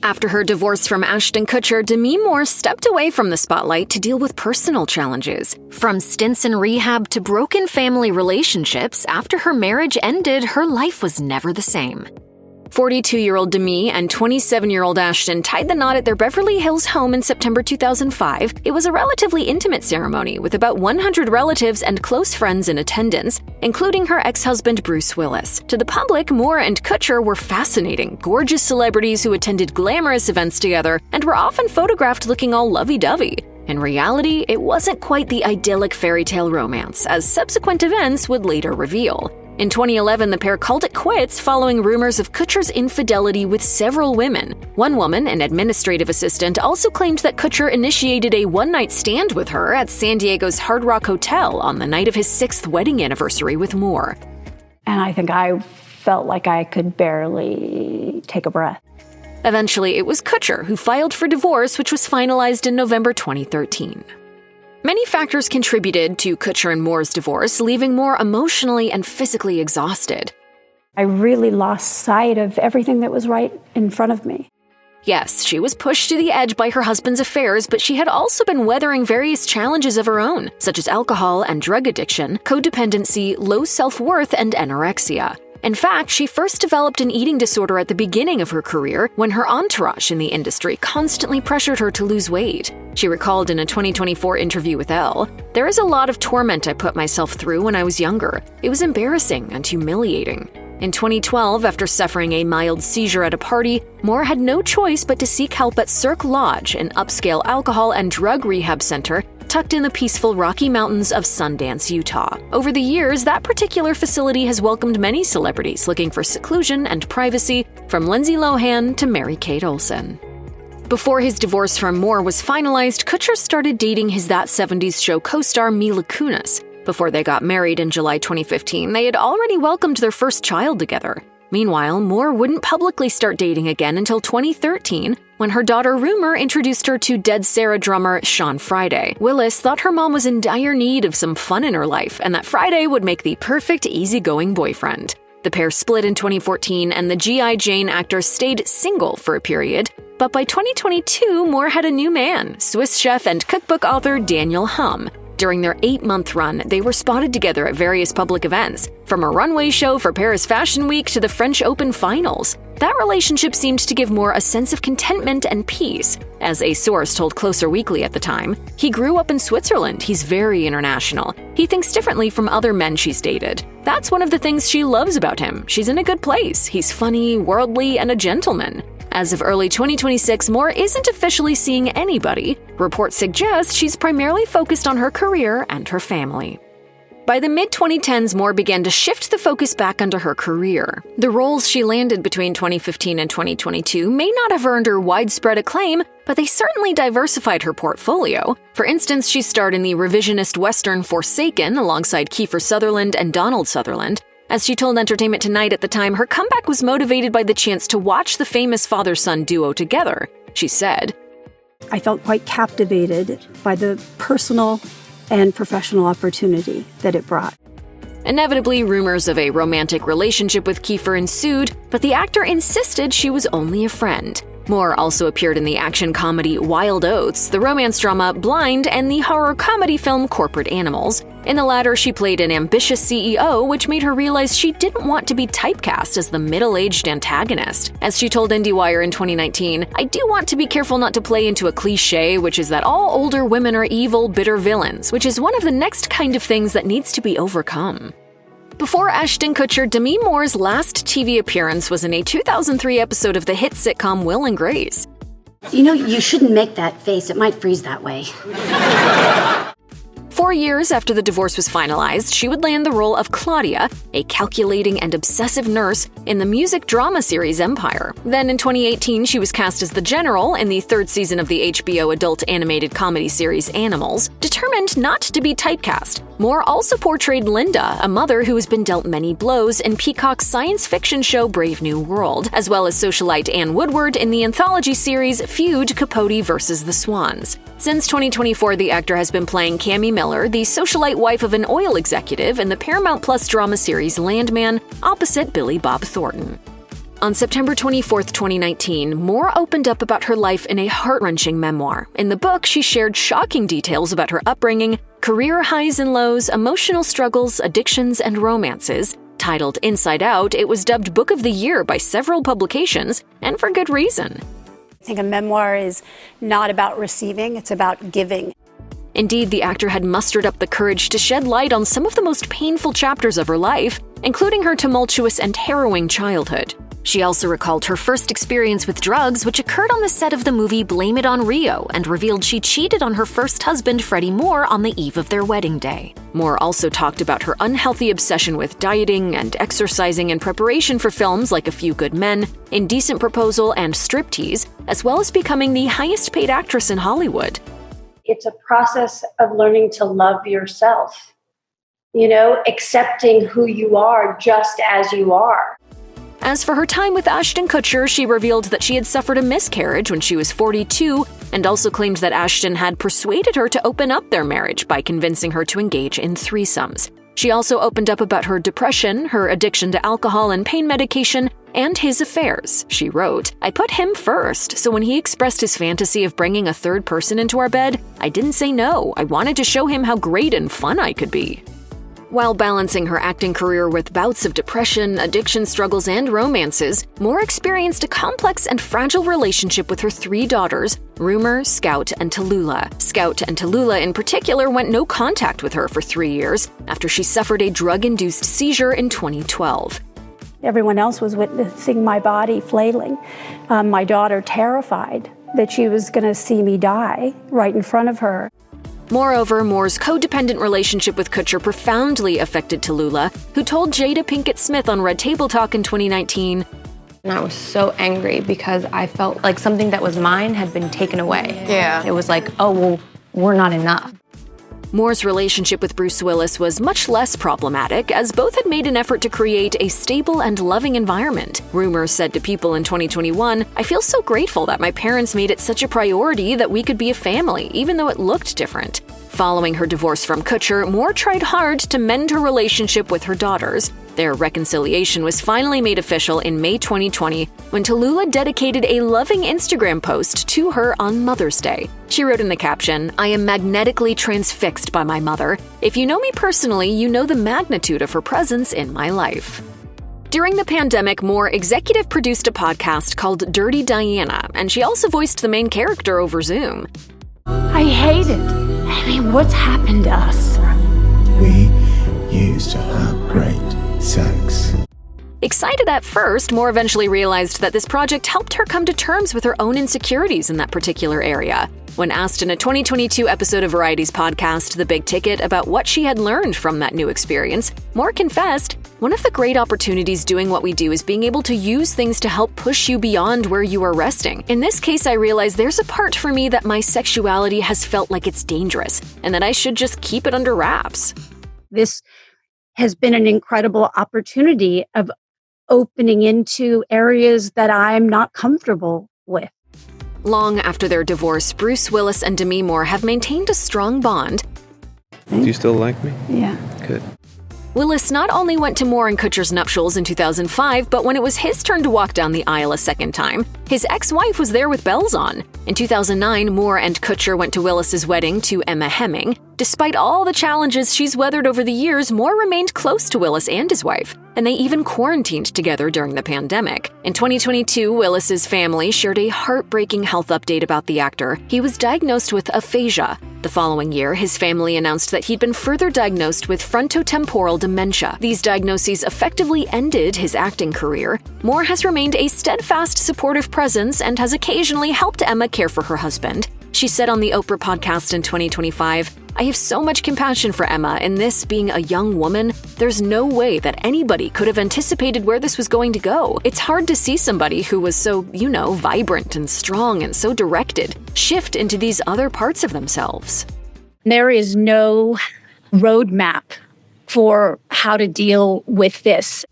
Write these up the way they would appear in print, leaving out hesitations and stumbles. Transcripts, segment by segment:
After her divorce from Ashton Kutcher, Demi Moore stepped away from the spotlight to deal with personal challenges. From stints in rehab to broken family relationships, after her marriage ended, her life was never the same. 42-year-old Demi and 27-year-old Ashton tied the knot at their Beverly Hills home in September 2005. It was a relatively intimate ceremony with about 100 relatives and close friends in attendance, including her ex-husband Bruce Willis. To the public, Moore and Kutcher were fascinating, gorgeous celebrities who attended glamorous events together and were often photographed looking all lovey-dovey. In reality, it wasn't quite the idyllic fairy tale romance, as subsequent events would later reveal. In 2011, the pair called it quits following rumors of Kutcher's infidelity with several women. One woman, an administrative assistant, also claimed that Kutcher initiated a one-night stand with her at San Diego's Hard Rock Hotel on the night of his 6th wedding anniversary with Moore. And I think I felt like I could barely take a breath. Eventually, it was Kutcher who filed for divorce, which was finalized in November 2013. Many factors contributed to Kutcher and Moore's divorce, leaving Moore emotionally and physically exhausted. I really lost sight of everything that was right in front of me. Yes, she was pushed to the edge by her husband's affairs, but she had also been weathering various challenges of her own, such as alcohol and drug addiction, codependency, low self-worth, and anorexia. In fact, she first developed an eating disorder at the beginning of her career when her entourage in the industry constantly pressured her to lose weight. She recalled in a 2024 interview with Elle, "There is a lot of torment I put myself through when I was younger. It was embarrassing and humiliating." In 2012, after suffering a mild seizure at a party, Moore had no choice but to seek help at Cirque Lodge, an upscale alcohol and drug rehab center tucked in the peaceful Rocky Mountains of Sundance, Utah. Over the years, that particular facility has welcomed many celebrities looking for seclusion and privacy, from Lindsay Lohan to Mary-Kate Olsen. Before his divorce from Moore was finalized, Kutcher started dating his That 70s Show co-star Mila Kunis. Before they got married in July 2015, they had already welcomed their first child together. Meanwhile, Moore wouldn't publicly start dating again until 2013, when her daughter Rumor introduced her to Dead Sarah drummer Sean Friday. Willis thought her mom was in dire need of some fun in her life, and that Friday would make the perfect easygoing boyfriend. The pair split in 2014, and the G.I. Jane actor stayed single for a period. But by 2022, Moore had a new man, Swiss chef and cookbook author Daniel Humm. During their 8-month run, they were spotted together at various public events, from a runway show for Paris Fashion Week to the French Open finals. That relationship seemed to give Moore a sense of contentment and peace. As a source told Closer Weekly at the time, "He grew up in Switzerland. He's very international. He thinks differently from other men she's dated. That's one of the things she loves about him. She's in a good place. He's funny, worldly, and a gentleman." As of early 2026, Moore isn't officially seeing anybody. Reports suggest she's primarily focused on her career and her family. By the mid-2010s, Moore began to shift the focus back onto her career. The roles she landed between 2015 and 2022 may not have earned her widespread acclaim, but they certainly diversified her portfolio. For instance, she starred in the revisionist western Forsaken alongside Kiefer Sutherland and Donald Sutherland. As she told Entertainment Tonight at the time, her comeback was motivated by the chance to watch the famous father-son duo together. She said, I felt quite captivated by the personal and professional opportunity that it brought. Inevitably, rumors of a romantic relationship with Kiefer ensued, but the actor insisted she was only a friend. Moore also appeared in the action comedy Wild Oats, the romance drama Blind, and the horror comedy film Corporate Animals. In the latter, she played an ambitious CEO, which made her realize she didn't want to be typecast as the middle-aged antagonist. As she told IndieWire in 2019, "I do want to be careful not to play into a cliché, which is that all older women are evil, bitter villains, which is one of the next kind of things that needs to be overcome." Before Ashton Kutcher, Demi Moore's last TV appearance was in a 2003 episode of the hit sitcom Will and Grace. You know, you shouldn't make that face. It might freeze that way. 4 years after the divorce was finalized, she would land the role of Claudia, a calculating and obsessive nurse, in the music drama series Empire. Then in 2018, she was cast as the General in the 3rd season of the HBO adult animated comedy series Animals. Determined not to be typecast, Moore also portrayed Linda, a mother who has been dealt many blows, in Peacock's science fiction show Brave New World, as well as socialite Anne Woodward in the anthology series Feud: Capote vs. the Swans. Since 2024, the actor has been playing Cammie Miller, the socialite wife of an oil executive, in the Paramount Plus drama series Landman, opposite Billy Bob Thornton. On September 24, 2019, Moore opened up about her life in a heart-wrenching memoir. In the book, she shared shocking details about her upbringing, career highs and lows, emotional struggles, addictions, and romances. Titled Inside Out, it was dubbed Book of the Year by several publications, and for good reason. I think a memoir is not about receiving, it's about giving. Indeed, the actor had mustered up the courage to shed light on some of the most painful chapters of her life, including her tumultuous and harrowing childhood. She also recalled her first experience with drugs, which occurred on the set of the movie Blame It on Rio, and revealed she cheated on her first husband, Freddie Moore, on the eve of their wedding day. Moore also talked about her unhealthy obsession with dieting and exercising in preparation for films like A Few Good Men, Indecent Proposal, and Striptease, as well as becoming the highest-paid actress in Hollywood. It's a process of learning to love yourself, accepting who you are just as you are. As for her time with Ashton Kutcher, she revealed that she had suffered a miscarriage when she was 42, and also claimed that Ashton had persuaded her to open up their marriage by convincing her to engage in threesomes. She also opened up about her depression, her addiction to alcohol and pain medication, and his affairs. She wrote, "I put him first, so when he expressed his fantasy of bringing a third person into our bed, I didn't say no. I wanted to show him how great and fun I could be." While balancing her acting career with bouts of depression, addiction struggles, and romances, Moore experienced a complex and fragile relationship with her three daughters, Rumor, Scout, and Tallulah. Scout and Tallulah in particular went no contact with her for 3 years after she suffered a drug-induced seizure in 2012. Everyone else was witnessing my body flailing. My daughter terrified that she was going to see me die right in front of her. Moreover, Moore's codependent relationship with Kutcher profoundly affected Tallulah, who told Jada Pinkett Smith on Red Table Talk in 2019, And I was so angry because I felt like something that was mine had been taken away. Yeah. It was like, oh, well, we're not enough. Moore's relationship with Bruce Willis was much less problematic, as both had made an effort to create a stable and loving environment. Rumor said to People in 2021, "I feel so grateful that my parents made it such a priority that we could be a family, even though it looked different." Following her divorce from Kutcher, Moore tried hard to mend her relationship with her daughters. Their reconciliation was finally made official in May 2020, when Tallulah dedicated a loving Instagram post to her on Mother's Day. She wrote in the caption, "I am magnetically transfixed by my mother. If you know me personally, you know the magnitude of her presence in my life." During the pandemic, Moore executive produced a podcast called Dirty Diana, and she also voiced the main character over Zoom. I hate it. I mean, what's happened to us? We used to have great sex. Excited at first, Moore eventually realized that this project helped her come to terms with her own insecurities in that particular area. When asked in a 2022 episode of Variety's podcast, The Big Ticket, about what she had learned from that new experience, Moore confessed, "One of the great opportunities doing what we do is being able to use things to help push you beyond where you are resting. In this case, I realize there's a part for me that my sexuality has felt like it's dangerous, and that I should just keep it under wraps." This has been an incredible opportunity of opening into areas that I'm not comfortable with. Long after their divorce, Bruce Willis and Demi Moore have maintained a strong bond. Do you still like me? Yeah. Good. Willis not only went to Moore and Kutcher's nuptials in 2005, but when it was his turn to walk down the aisle a second time, his ex-wife was there with bells on. In 2009, Moore and Kutcher went to Willis's wedding to Emma Hemming. Despite all the challenges she's weathered over the years, Moore remained close to Willis and his wife, and they even quarantined together during the pandemic. In 2022, Willis's family shared a heartbreaking health update about the actor. He was diagnosed with aphasia. The following year, his family announced that he'd been further diagnosed with frontotemporal dementia. These diagnoses effectively ended his acting career. Moore has remained a steadfast, supportive presence and has occasionally helped Emma care for her husband. She said on the Oprah podcast in 2025, "I have so much compassion for Emma, and this being a young woman, there's no way that anybody could have anticipated where this was going to go. It's hard to see somebody who was so, vibrant and strong and so directed, shift into these other parts of themselves." There is no roadmap for how to deal with this.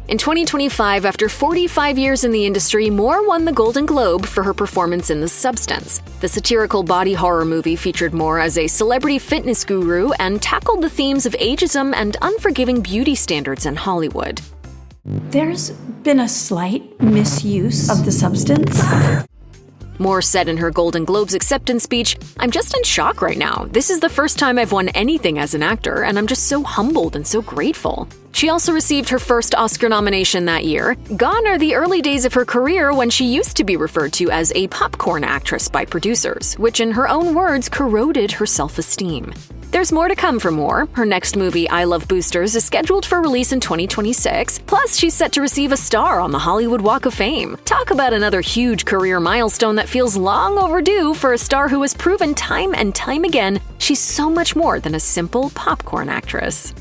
In 2025, after 45 years in the industry, Moore won the Golden Globe for her performance in The Substance. The satirical body horror movie featured Moore as a celebrity fitness guru and tackled the themes of ageism and unforgiving beauty standards in Hollywood. There's been a slight misuse of the substance. Moore said in her Golden Globes acceptance speech, "I'm just in shock right now. This is the first time I've won anything as an actor, and I'm just so humbled and so grateful." She also received her first Oscar nomination that year. Gone are the early days of her career when she used to be referred to as a popcorn actress by producers, which in her own words corroded her self-esteem. There's more to come for Moore. Her next movie, I Love Boosters, is scheduled for release in 2026. Plus, she's set to receive a star on the Hollywood Walk of Fame. Talk about another huge career milestone that feels long overdue for a star who has proven time and time again she's so much more than a simple popcorn actress.